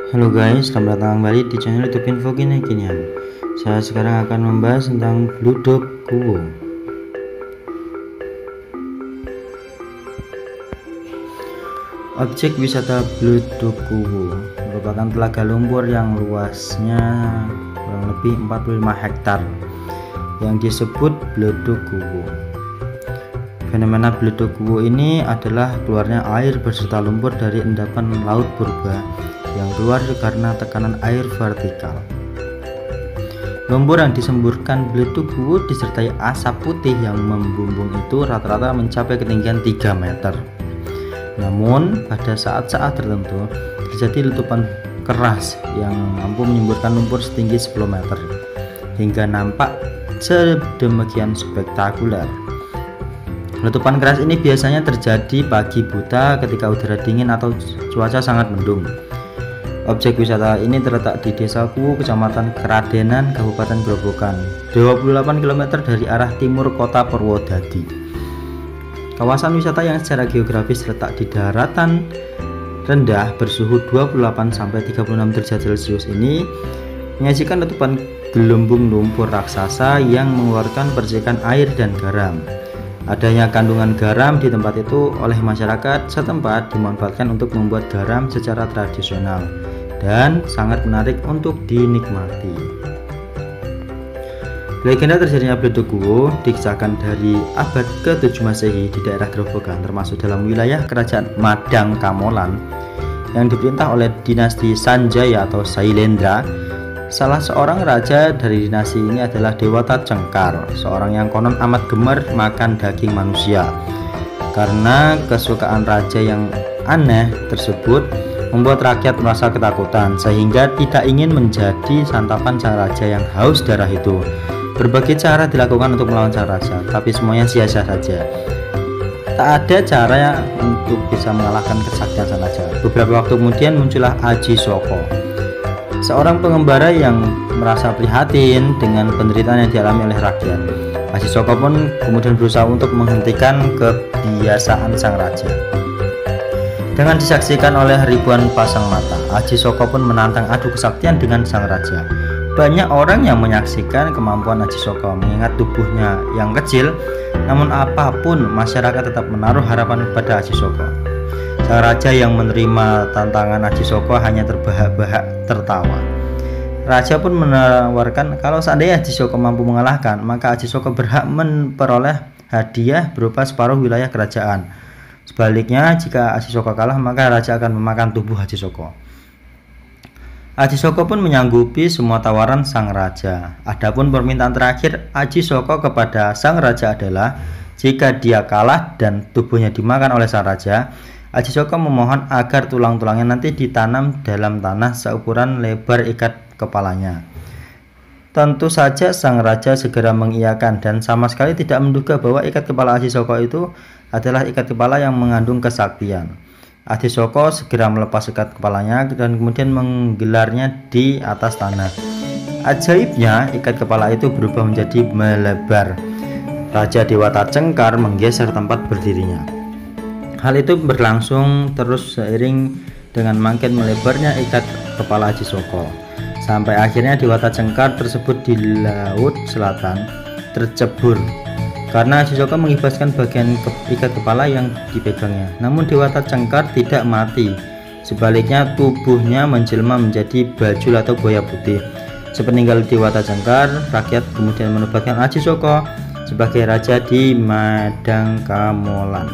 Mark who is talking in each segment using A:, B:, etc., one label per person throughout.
A: Halo guys, selamat datang kembali di channel YouTube Info Kini-Kinian. Saya sekarang akan membahas tentang Bludok Kuwu. Objek wisata Bludok Kuwu merupakan telaga lumpur yang luasnya kurang lebih 45 hektar yang disebut Bludok Kuwu. Fenomena Bludok Kuwu ini adalah keluarnya air beserta lumpur dari endapan laut purba yang keluar karena tekanan air vertikal. Lumpur yang disemburkan Bludok Kuwu disertai asap putih yang membumbung itu rata-rata mencapai ketinggian 3 meter. Namun pada saat-saat tertentu terjadi letupan keras yang mampu menyemburkan lumpur setinggi 10 meter hingga nampak sedemikian spektakuler. Letupan keras ini biasanya terjadi pagi buta ketika udara dingin atau cuaca sangat mendung. Objek wisata ini terletak di Desa Kuwu, Kecamatan Keradenan, Kabupaten Grobogan, 28 km dari arah timur kota Purwodadi. Kawasan wisata yang secara geografis terletak di daratan rendah bersuhu 28-36 derajat Celcius ini menyajikan letupan gelembung lumpur raksasa yang mengeluarkan percikan air dan garam. Adanya kandungan garam di tempat itu oleh masyarakat setempat dimanfaatkan untuk membuat garam secara tradisional dan sangat menarik untuk dinikmati. Legenda terjadinya Bludok Kuwu dikisahkan dari abad ke-7 Masehi di daerah Grobogan, termasuk dalam wilayah kerajaan Madang Kamolan yang diperintah oleh dinasti Sanjaya atau Sailendra. Salah seorang raja dari dinasti ini adalah Dewata Cengkar, seorang yang konon amat gemar makan daging manusia. Karena kesukaan raja yang aneh tersebut membuat rakyat merasa ketakutan sehingga tidak ingin menjadi santapan sang raja yang haus darah itu. Berbagai cara dilakukan untuk melawan sang raja, tapi semuanya sia-sia saja. Tak ada cara untuk bisa mengalahkan kesaktian sang raja. Beberapa waktu kemudian muncullah Aji Soko, seorang pengembara yang merasa prihatin dengan penderitaan yang dialami oleh rakyat. Aji Soko pun kemudian berusaha untuk menghentikan kebiasaan sang raja. Dengan disaksikan oleh ribuan pasang mata, Aji Soko pun menantang adu kesaktian dengan sang raja. Banyak orang yang menyaksikan kemampuan Aji Soko, mengingat tubuhnya yang kecil, namun apapun masyarakat tetap menaruh harapan kepada Aji Soko. Sang raja yang menerima tantangan Aji Soko hanya terbahak-bahak tertawa. Raja pun menawarkan kalau seandainya Aji Soko mampu mengalahkan, maka Aji Soko berhak memperoleh hadiah berupa separuh wilayah kerajaan. Sebaliknya, jika Aji Soko kalah, maka raja akan memakan tubuh Aji Soko. Aji Soko pun menyanggupi semua tawaran sang raja. Adapun permintaan terakhir Aji Soko kepada sang raja adalah jika dia kalah dan tubuhnya dimakan oleh sang raja, Aji Soko memohon agar tulang-tulangnya nanti ditanam dalam tanah seukuran lebar ikat kepalanya. Tentu saja sang raja segera mengiyakan dan sama sekali tidak menduga bahwa ikat kepala Aji Soko itu adalah ikat kepala yang mengandung kesaktian. Aji Soko segera melepas ikat kepalanya dan kemudian menggelarnya di atas tanah. Ajaibnya, ikat kepala itu berubah menjadi melebar. Raja Dewata Cengkar menggeser tempat berdirinya. Hal itu berlangsung terus seiring dengan makin melebarnya ikat kepala Aji Soko, sampai akhirnya Dewata Cengkar tersebut di laut selatan tercebur karena Aji Soko mengibaskan bagian ikat kepala yang dipegangnya. Namun Dewata Cengkar tidak mati, sebaliknya tubuhnya menjelma menjadi bajul atau buaya putih. Sepeninggal Dewata Cengkar, rakyat kemudian menobatkan Aji Soko sebagai raja di Madang Kamolan.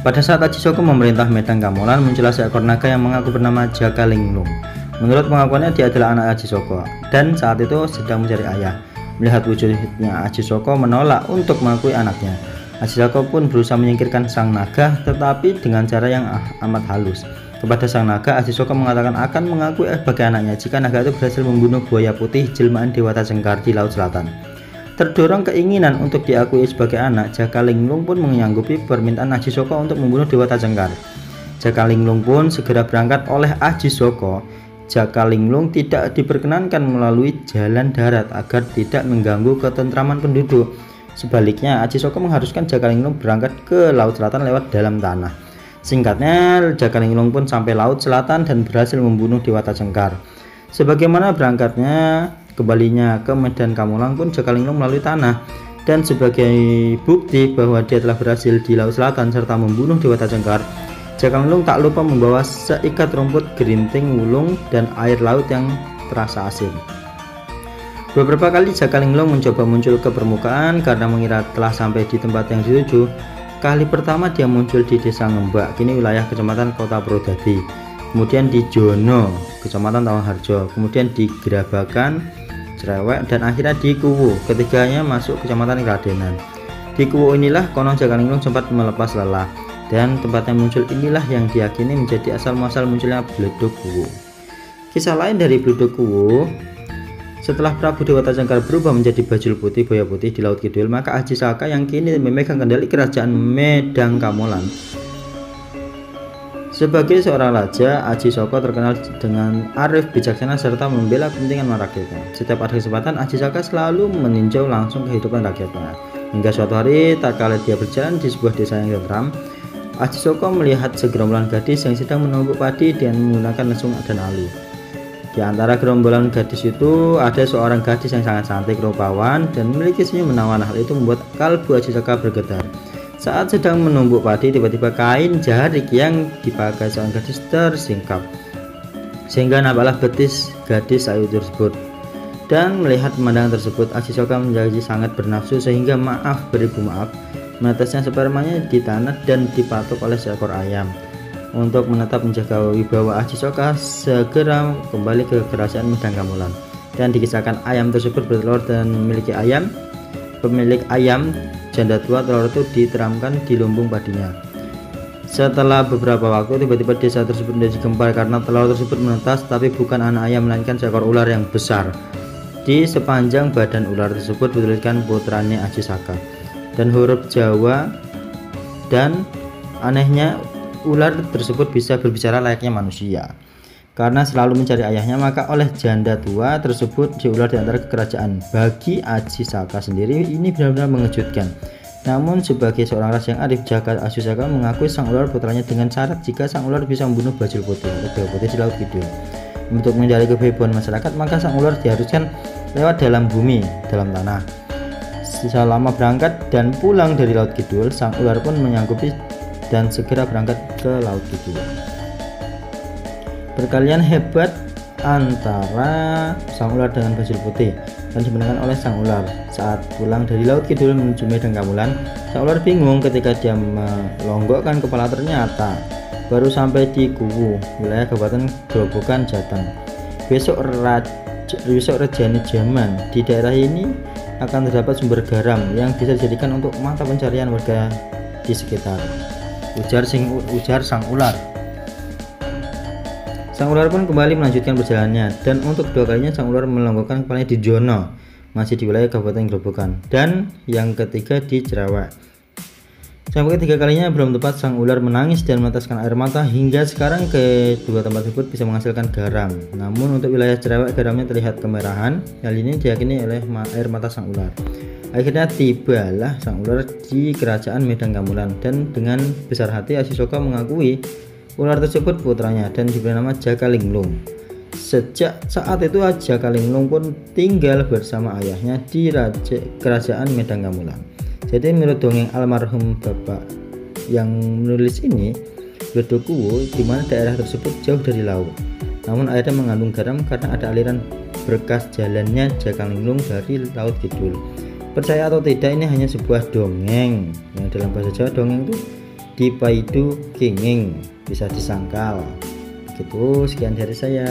A: Pada saat Aji Soko memerintah Madang Kamolan, muncullah seekor naga yang mengaku bernama Jaka Linglung. Menurut pengakuannya, dia adalah anak Aji Soko dan saat itu sedang mencari ayah. Melihat wujudnya, Aji Soko menolak untuk mengakui anaknya. Aji Soko pun berusaha menyingkirkan sang naga, tetapi dengan cara yang amat halus. Kepada sang naga, Aji Soko mengatakan akan mengakui sebagai anaknya jika naga itu berhasil membunuh buaya putih jelmaan Dewata Cengkar di Laut Selatan. Terdorong keinginan untuk diakui sebagai anak, Jaka Linglung pun menyanggupi permintaan Aji Soko untuk membunuh Dewata Cengkar. Jaka Linglung pun segera berangkat oleh Aji Soko. Jaka Linglung tidak diperkenankan melalui jalan darat agar tidak mengganggu ketentraman penduduk. Sebaliknya, Aji Soko mengharuskan Jaka Linglung berangkat ke Laut Selatan lewat dalam tanah. Singkatnya, Jakalinglung pun sampai laut selatan dan berhasil membunuh Dewata Cengkar. Sebagaimana berangkatnya kembalinya ke Medan Kamolan pun Jakalinglung melalui tanah, dan sebagai bukti bahwa dia telah berhasil di laut selatan serta membunuh Dewata Cengkar, Jakalinglung tak lupa membawa seikat rumput gerinting wulung dan air laut yang terasa asin. Beberapa kali Jakalinglung mencoba muncul ke permukaan karena mengira telah sampai di tempat yang dituju. Kali pertama dia muncul di Desa Ngembak, kini wilayah Kecamatan Kota Purwodadi, kemudian di Jono, Kecamatan Tawaharjo, kemudian di Gerabakan, Cerewek, dan akhirnya di Kuwu. Ketiganya masuk Kecamatan Kladenan. Di Kuwu inilah konon Jakalinglung sempat melepas lelah, dan tempatnya muncul inilah yang diyakini menjadi asal muasal munculnya Bledug Kuwu. Kisah lain dari Bledug Kuwu: setelah Prabu Dewata Cengkar berubah menjadi bajul putih boya putih di Laut Kidul, maka Aji Saka yang kini memegang kendali kerajaan Medang Kamolan. Sebagai seorang raja, Aji Saka terkenal dengan arif, bijaksana, serta membela kepentingan rakyatnya. Setiap ada kesempatan, Aji Saka selalu meninjau langsung kehidupan rakyatnya. Hingga suatu hari, tak kala dia berjalan di sebuah desa yang tentram, Aji Saka melihat segerombolan gadis yang sedang menumbuk padi dengan menggunakan lesung dan alu. Di antara gerombolan gadis itu ada seorang gadis yang sangat cantik, rupawan, dan memiliki senyum menawan. Hal itu membuat kalbu Aji Saka bergetar. Saat sedang menumbuk padi, tiba-tiba kain jarik yang dipakai seorang gadis tersingkap, sehingga nampaklah betis gadis ayu tersebut. Dan melihat pemandangan tersebut, Aji Saka menjadi sangat bernafsu sehingga beribu maaf, menetesnya spermanya di tanah dan dipatuk oleh seekor ayam. Untuk menetap menjaga wibawa, Aji Saka segera kembali ke kerajaan Medang Kamolan, dan dikisahkan ayam tersebut bertelur dan memiliki ayam. Pemilik ayam janda tua, telur itu diteramkan di lumbung padinya. Setelah beberapa waktu, tiba-tiba desa tersebut menjadi gempar karena telur tersebut menetas, tapi bukan anak ayam melainkan seekor ular yang besar. Di sepanjang badan ular tersebut dituliskan putranya Aji Saka dan huruf Jawa, dan anehnya ular tersebut bisa berbicara layaknya manusia. Karena selalu mencari ayahnya, maka oleh janda tua tersebut diular di antara kerajaan. Bagi Aji Saka sendiri ini benar-benar mengejutkan. Namun sebagai seorang raja yang arif, Aji Saka mengakui sang ular putranya dengan syarat jika sang ular bisa membunuh bajul putih di Laut Kidul. Untuk menghindari kehebohan masyarakat, maka sang ular diharuskan lewat dalam bumi, dalam tanah. Selama berangkat dan pulang dari Laut Kidul, sang ular pun menyanggupi dan segera berangkat ke Laut Kidul. Perkalian hebat antara sang ular dengan bajul putih dan dimenangkan oleh sang ular. Saat pulang dari Laut Kidul menuju Medang Kamolan, sang ular bingung ketika dia melonggokkan kepala, ternyata baru sampai di Kuwu, wilayah Kabupaten Grobogan, Jateng. Besok rejane Jaman. Di daerah ini akan terdapat sumber garam yang bisa dijadikan untuk mata pencarian warga di sekitar. Ujar sang ular. Sang ular pun kembali melanjutkan perjalanannya, dan untuk kedua kalinya sang ular melonggokkan kepalanya di Jono, masih di wilayah Kabupaten Grobogan, dan yang ketiga di Cerewek. Sampai ketiga kalinya belum tepat, sang ular menangis dan meneteskan air mata. Hingga sekarang kedua tempat tersebut bisa menghasilkan garam. Namun untuk wilayah Cerewek garamnya terlihat kemerahan. Hal ini diyakini oleh air mata sang ular. Akhirnya tibalah sang ular di kerajaan Medang Kamolan, dan dengan besar hati Aji Saka mengakui ular tersebut putranya dan diberi nama Jakalinglung. Sejak saat itu Jakalinglung pun tinggal bersama ayahnya di kerajaan Medang Kamolan. Jadi menurut dongeng almarhum bapak yang menulis ini, Bledug Kuwu di mana daerah tersebut jauh dari laut, namun airnya mengandung garam karena ada aliran berkas jalannya Jakalinglung dari Laut Kidul. Percaya atau tidak, ini hanya sebuah dongeng yang dalam bahasa Jawa dongeng itu dipaidu kenging, bisa disangkal. Begitu, sekian dari saya.